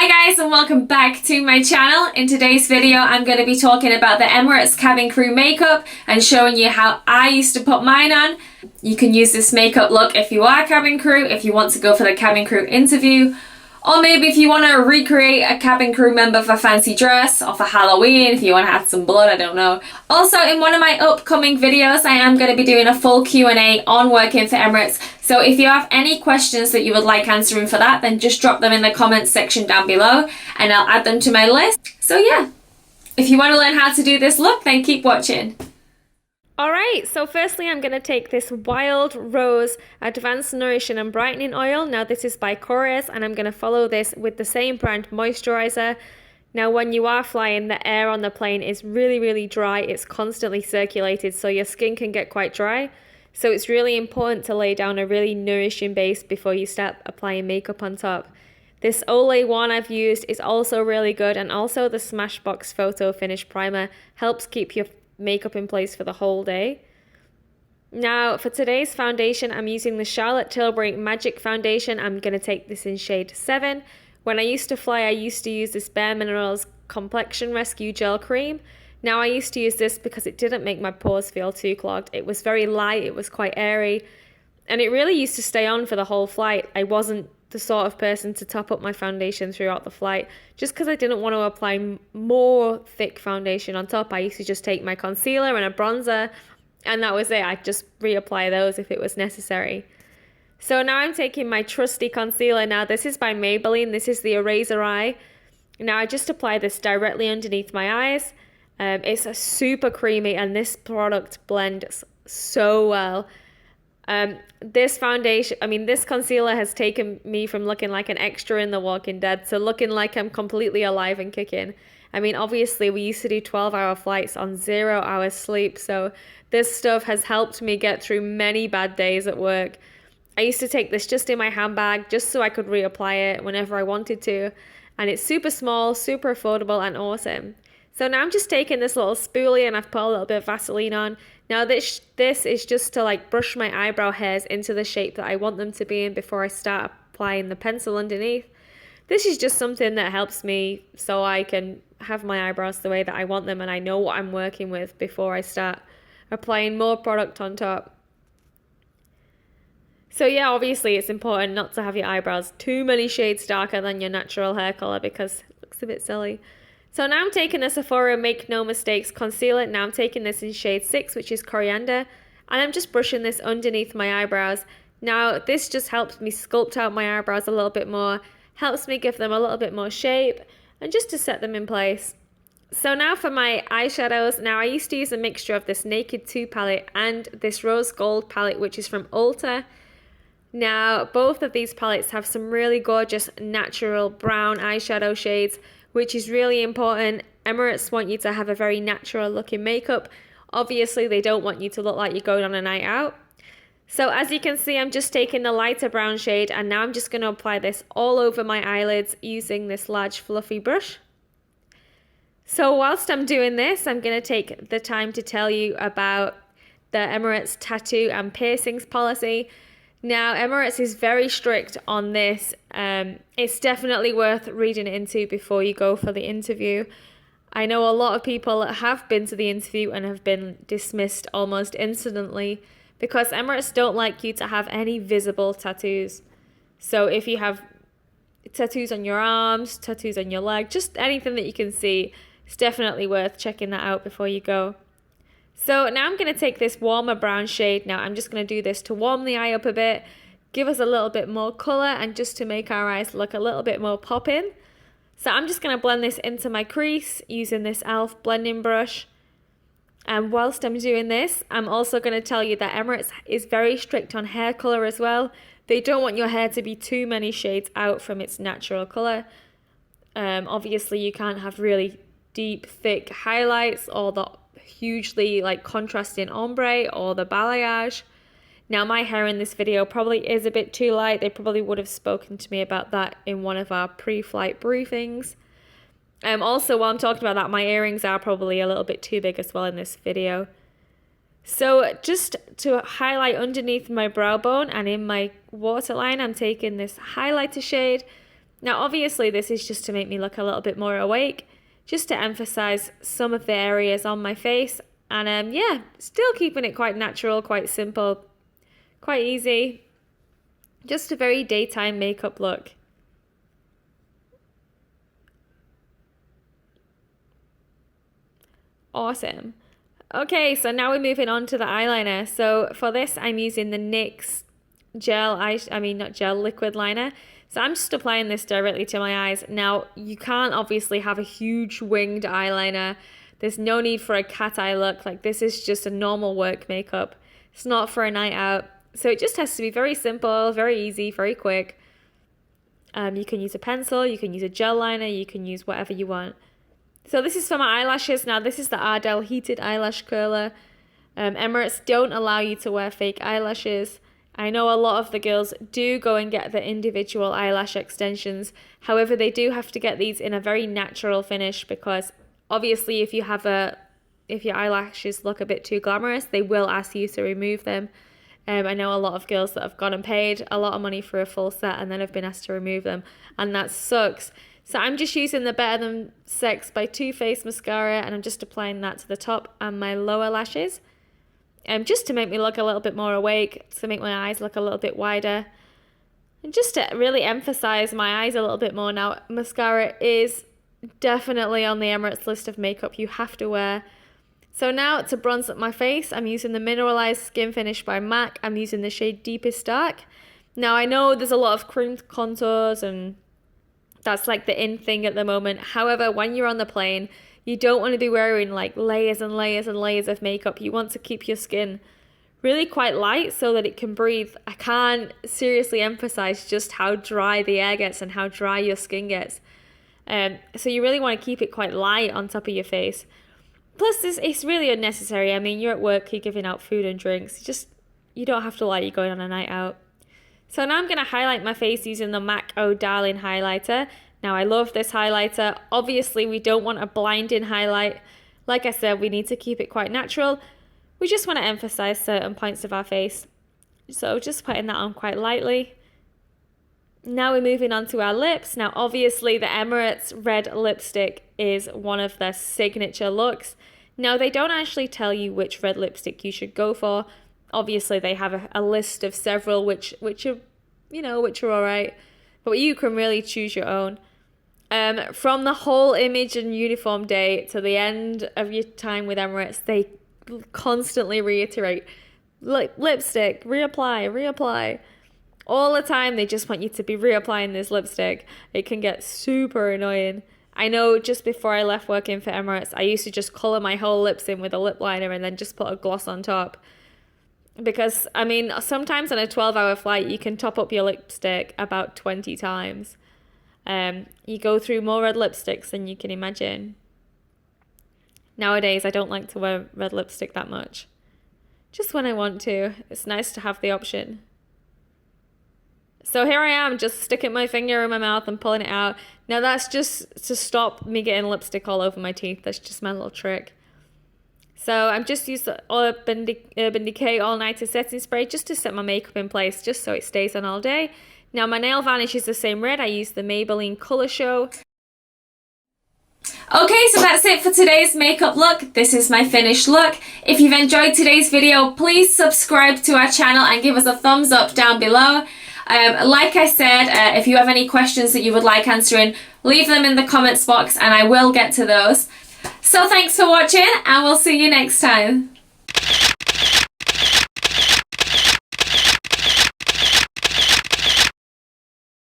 Hi guys and welcome back to my channel. In today's video I'm going to be talking about the Emirates cabin crew makeup and showing you how I used to put mine on. You can use this makeup look if you are cabin crew, if you want to go for the cabin crew interview, or maybe if you want to recreate a cabin crew member for fancy dress or for Halloween, if you want to add some blood, I don't know. Also, in one of my upcoming videos, I am going to be doing a full Q&A on working for Emirates. So if you have any questions that you would like answering for that, then just drop them in the comments section down below and I'll add them to my list. So yeah, if you want to learn how to do this look, then keep watching. Alright, so firstly I'm going to take this Wild Rose Advanced Nourishing and Brightening Oil. Now this is by KORRES and I'm going to follow this with the same brand Moisturizer. Now when you are flying, the air on the plane is really dry. It's constantly circulated, so your skin can get quite dry. So it's really important to lay down a really nourishing base before you start applying makeup on top. This Olay one I've used is also really good, and also the Smashbox Photo Finish Primer helps keep your makeup in place for the whole day. Now for today's foundation, I'm using the Charlotte Tilbury Magic Foundation. I'm going to take this in shade 7. When I used to fly, I used to use this Bare Minerals Complexion Rescue Gel Cream. Now I used to use this because it didn't make my pores feel too clogged. It was very light, it was quite airy, and it really used to stay on for the whole flight. I wasn't the sort of person to top up my foundation throughout the flight just because I didn't want to apply more thick foundation on top. I used to just take my concealer and a bronzer and that was it. I'd just reapply those if it was necessary. So now I'm taking my trusty concealer. Now this is by Maybelline. This is the Eraser Eye. Now I just apply this directly underneath my eyes. It's a super creamy and this product blends so well. This foundation, this concealer has taken me from looking like an extra in The Walking Dead to looking like I'm completely alive and kicking. Obviously we used to do 12-hour flights on 0 hours sleep, so this stuff has helped me get through many bad days at work. I used to take this just in my handbag just so I could reapply it whenever I wanted to, and it's super small, super affordable and awesome. So now I'm just taking this little spoolie and I've put a little bit of Vaseline on. Now this is just to like brush my eyebrow hairs into the shape that I want them to be in before I start applying the pencil underneath. This is just something that helps me so I can have my eyebrows the way that I want them and I know what I'm working with before I start applying more product on top. So yeah, obviously it's important not to have your eyebrows too many shades darker than your natural hair color because it looks a bit silly. So now I'm taking the Sephora Make No Mistakes Concealer. Now I'm taking this in shade 6, which is Coriander. And I'm just brushing this underneath my eyebrows. Now this just helps me sculpt out my eyebrows a little bit more. Helps me give them a little bit more shape. And just to set them in place. So now for my eyeshadows. Now I used to use a mixture of this Naked 2 palette and this Rose Gold palette, which is from Ulta. Now both of these palettes have some really gorgeous natural brown eyeshadow shades, which is really important. Emirates want you to have a very natural looking makeup. Obviously, they don't want you to look like you're going on a night out. So as you can see, I'm just taking the lighter brown shade and now I'm just going to apply this all over my eyelids using this large fluffy brush. So whilst I'm doing this, I'm going to take the time to tell you about the Emirates tattoo and piercings policy. Now, Emirates is very strict on this. It's definitely worth reading into before you go for the interview. I know a lot of people that have been to the interview and have been dismissed almost instantly because Emirates don't like you to have any visible tattoos. So if you have tattoos on your arms, tattoos on your leg, just anything that you can see, it's definitely worth checking that out before you go. So now I'm going to take this warmer brown shade. Now I'm just going to do this to warm the eye up a bit, give us a little bit more colour and just to make our eyes look a little bit more popping. So I'm just going to blend this into my crease using this e.l.f. blending brush. And whilst I'm doing this, I'm also going to tell you that Emirates is very strict on hair colour as well. They don't want your hair to be too many shades out from its natural colour. Obviously you can't have really deep, thick highlights or the hugely contrasting ombre or the balayage. Now my hair in this video probably is a bit too light. They probably would have spoken to me about that in one of our pre-flight briefings. Also while I'm talking about that, my earrings are probably a little bit too big as well in this video. So just to highlight underneath my brow bone and in my waterline, I'm taking this highlighter shade. Now obviously this is just to make me look a little bit more awake, just to emphasize some of the areas on my face, and yeah, still keeping it quite natural, quite simple, quite easy. Just a very daytime makeup look. Awesome. Okay, so now we're moving on to the eyeliner. So for this, I'm using the NYX liquid liner. So I'm just applying this directly to my eyes. Now, you can't obviously have a huge winged eyeliner. There's no need for a cat eye look. Like, this is just a normal work makeup. It's not for a night out. So it just has to be very simple, very easy, very quick. You can use a pencil, you can use a gel liner, you can use whatever you want. So this is for my eyelashes. Now this is the Ardell Heated Eyelash Curler. Emirates don't allow you to wear fake eyelashes. I know a lot of the girls do go and get the individual eyelash extensions. However, they do have to get these in a very natural finish, because obviously if your eyelashes look a bit too glamorous, they will ask you to remove them. I know a lot of girls that have gone and paid a lot of money for a full set and then have been asked to remove them, and that sucks. So I'm just using the Better Than Sex by Too Faced mascara, and I'm just applying that to the top and my lower lashes. Just to make me look a little bit more awake, to make my eyes look a little bit wider, and just to really emphasize my eyes a little bit more. Now, mascara is definitely on the Emirates list of makeup you have to wear. So now to bronze up my face, I'm using the Mineralized Skin Finish by MAC. I'm using the shade Deepest Dark. Now I know there's a lot of cream contours and that's like the in thing at the moment. However, when you're on the plane, you don't want to be wearing like layers and layers and layers of makeup. You want to keep your skin really quite light so that it can breathe. I can't seriously emphasize just how dry the air gets and how dry your skin gets. So you really want to keep it quite light on top of your face. Plus, it's really unnecessary. I mean, you're at work, you're giving out food and drinks. You don't have to like you're going on a night out. So now I'm going to highlight my face using the MAC Oh Darling highlighter. Now, I love this highlighter. Obviously, we don't want a blinding highlight. Like I said, we need to keep it quite natural. We just want to emphasize certain points of our face. So just putting that on quite lightly. Now we're moving on to our lips. Now, obviously, the Emirates red lipstick is one of their signature looks. Now, they don't actually tell you which red lipstick you should go for. Obviously, they have a list of several which are all right, but you can really choose your own. From the whole image and uniform day to the end of your time with Emirates, they constantly reiterate, lipstick, reapply. All the time, they just want you to be reapplying this lipstick. It can get super annoying. I know just before I left working for Emirates, I used to just colour my whole lips in with a lip liner and then just put a gloss on top. Because, I mean, sometimes on a 12-hour flight, you can top up your lipstick about 20 times. You go through more red lipsticks than you can imagine. Nowadays, I don't like to wear red lipstick that much. Just when I want to. It's nice to have the option. So here I am, just sticking my finger in my mouth and pulling it out. Now that's just to stop me getting lipstick all over my teeth. That's just my little trick. So I'm just used the Urban Decay All Nighter Setting Spray just to set my makeup in place, just so it stays on all day. Now my nail varnish is the same red. I use the Maybelline Colour Show. Okay, so that's it for today's makeup look. This is my finished look. If you've enjoyed today's video, please subscribe to our channel and give us a thumbs up down below. Like I said, if you have any questions that you would like answering, leave them in the comments box and I will get to those. So thanks for watching and we'll see you next time.